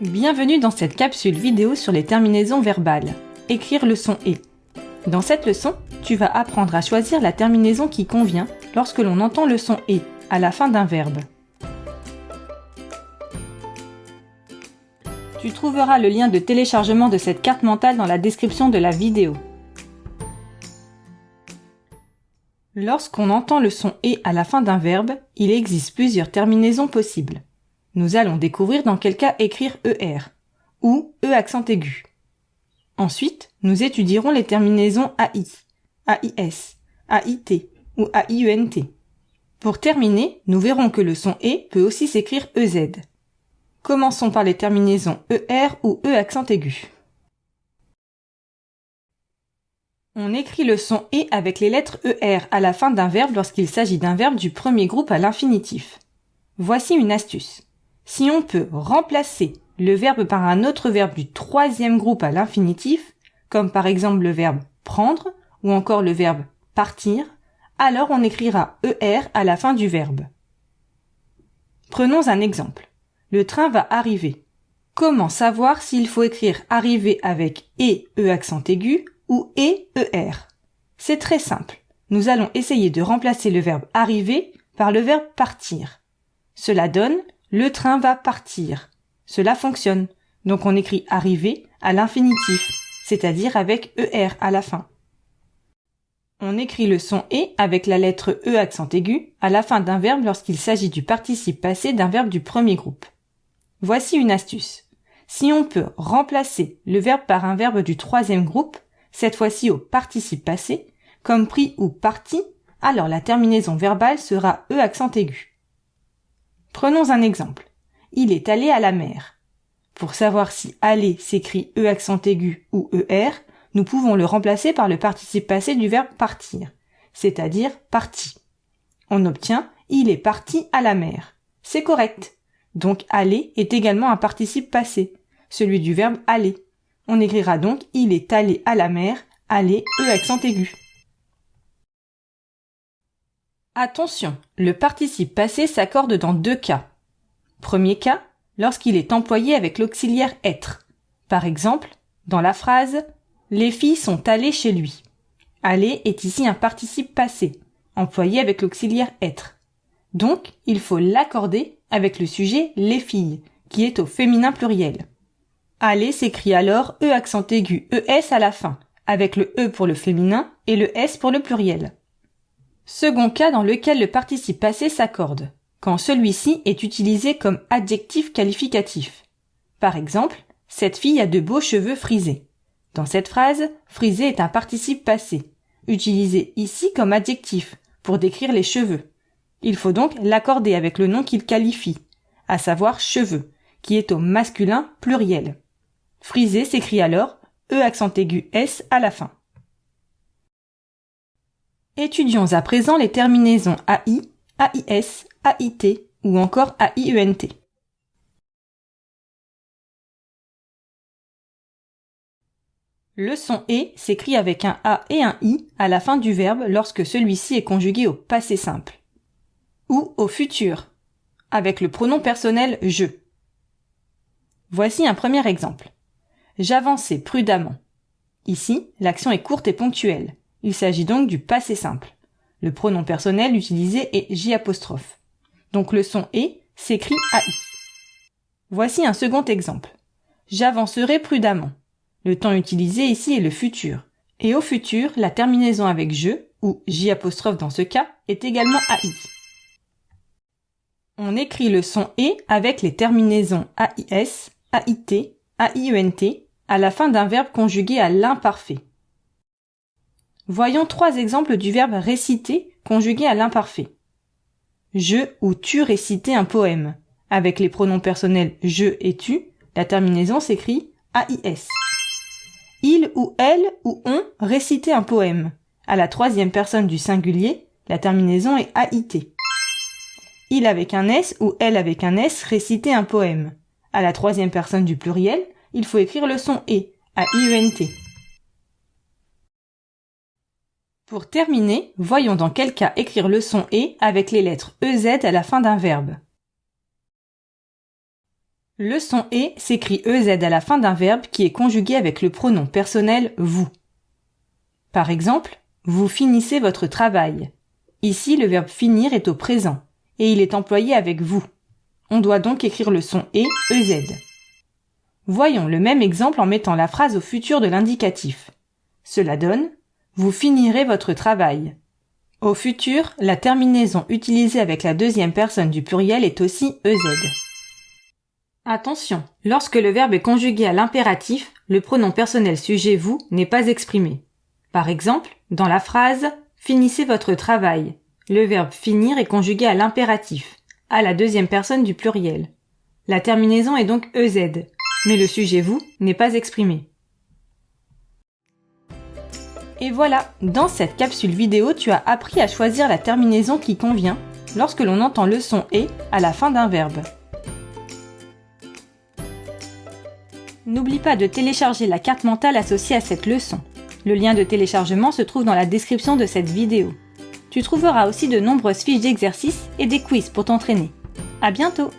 Bienvenue dans cette capsule vidéo sur les terminaisons verbales. Écrire le son « et ». Dans cette leçon, tu vas apprendre à choisir la terminaison qui convient lorsque l'on entend le son « et » à la fin d'un verbe. Tu trouveras le lien de téléchargement de cette carte mentale dans la description de la vidéo. Lorsqu'on entend le son « et » à la fin d'un verbe, il existe plusieurs terminaisons possibles. Nous allons découvrir dans quel cas écrire ER ou E accent aigu. Ensuite, nous étudierons les terminaisons AI, AIS, AIT ou AIUNT. Pour terminer, nous verrons que le son E peut aussi s'écrire EZ. Commençons par les terminaisons ER ou E accent aigu. On écrit le son E avec les lettres ER à la fin d'un verbe lorsqu'il s'agit d'un verbe du premier groupe à l'infinitif. Voici une astuce. Si on peut remplacer le verbe par un autre verbe du troisième groupe à l'infinitif, comme par exemple le verbe prendre ou encore le verbe partir, alors on écrira ER à la fin du verbe. Prenons un exemple. Le train va arriver. Comment savoir s'il faut écrire arriver avec E accent aigu ou ER? C'est très simple. Nous allons essayer de remplacer le verbe arriver par le verbe partir. Cela donne le train va partir. Cela fonctionne. Donc on écrit arriver à l'infinitif, c'est-à-dire avec ER à la fin. On écrit le son E avec la lettre E accent aigu à la fin d'un verbe lorsqu'il s'agit du participe passé d'un verbe du premier groupe. Voici une astuce. Si on peut remplacer le verbe par un verbe du troisième groupe, cette fois-ci au participe passé, comme pris ou parti, alors la terminaison verbale sera E accent aigu. Prenons un exemple. Il est allé à la mer. Pour savoir si aller s'écrit E accent aigu ou ER, nous pouvons le remplacer par le participe passé du verbe partir, c'est-à-dire parti. On obtient il est parti à la mer. C'est correct. Donc aller est également un participe passé, celui du verbe aller. On écrira donc il est allé à la mer, aller E accent aigu. Attention, le participe passé s'accorde dans deux cas. Premier cas, lorsqu'il est employé avec l'auxiliaire être. Par exemple, dans la phrase « Les filles sont allées chez lui ». Aller est ici un participe passé, employé avec l'auxiliaire être. Donc, il faut l'accorder avec le sujet « les filles », qui est au féminin pluriel. Aller s'écrit alors E accent aigu ES à la fin, avec le E pour le féminin et le S pour le pluriel. Second cas dans lequel le participe passé s'accorde, quand celui-ci est utilisé comme adjectif qualificatif. Par exemple, cette fille a de beaux cheveux frisés. Dans cette phrase, frisé est un participe passé, utilisé ici comme adjectif pour décrire les cheveux. Il faut donc l'accorder avec le nom qu'il qualifie, à savoir cheveux, qui est au masculin pluriel. Frisé s'écrit alors E accent aigu S à la fin. Étudions à présent les terminaisons AI, AIS, AIT ou encore AIUNT. Le son « et » s'écrit avec un A et un I à la fin du verbe lorsque celui-ci est conjugué au passé simple. Ou au futur, avec le pronom personnel « je ». Voici un premier exemple. J'avançais prudemment. Ici, l'action est courte et ponctuelle. Il s'agit donc du passé simple. Le pronom personnel utilisé est J'. Donc le son « et » s'écrit AI. Voici un second exemple. J'avancerai prudemment. Le temps utilisé ici est le futur. Et au futur, la terminaison avec je, ou J' dans ce cas, est également AI. On écrit le son « et » avec les terminaisons AIS, AIT, AIUNT à la fin d'un verbe conjugué à l'imparfait. Voyons trois exemples du verbe réciter conjugué à l'imparfait. Je ou tu récitais un poème. Avec les pronoms personnels je et tu, la terminaison s'écrit AIS. Il ou elle ou on récitait un poème. À la troisième personne du singulier, la terminaison est AIT. Il avec un S ou elle avec un S récitait un poème. À la troisième personne du pluriel, il faut écrire le son E, AIUNT. Pour terminer, voyons dans quel cas écrire le son « et » avec les lettres EZ à la fin d'un verbe. Le son « et » s'écrit EZ à la fin d'un verbe qui est conjugué avec le pronom personnel « vous ». Par exemple, vous finissez votre travail. Ici, le verbe finir est au présent et il est employé avec vous. On doit donc écrire le son « et » EZ. Voyons le même exemple en mettant la phrase au futur de l'indicatif. Cela donne « vous finirez votre travail ». Au futur, la terminaison utilisée avec la deuxième personne du pluriel est aussi EZ. Attention, lorsque le verbe est conjugué à l'impératif, le pronom personnel sujet vous n'est pas exprimé. Par exemple, dans la phrase « finissez votre travail », le verbe finir est conjugué à l'impératif, à la deuxième personne du pluriel. La terminaison est donc EZ, mais le sujet vous n'est pas exprimé. Et voilà, dans cette capsule vidéo, tu as appris à choisir la terminaison qui convient lorsque l'on entend le son « et » à la fin d'un verbe. N'oublie pas de télécharger la carte mentale associée à cette leçon. Le lien de téléchargement se trouve dans la description de cette vidéo. Tu trouveras aussi de nombreuses fiches d'exercices et des quiz pour t'entraîner. À bientôt!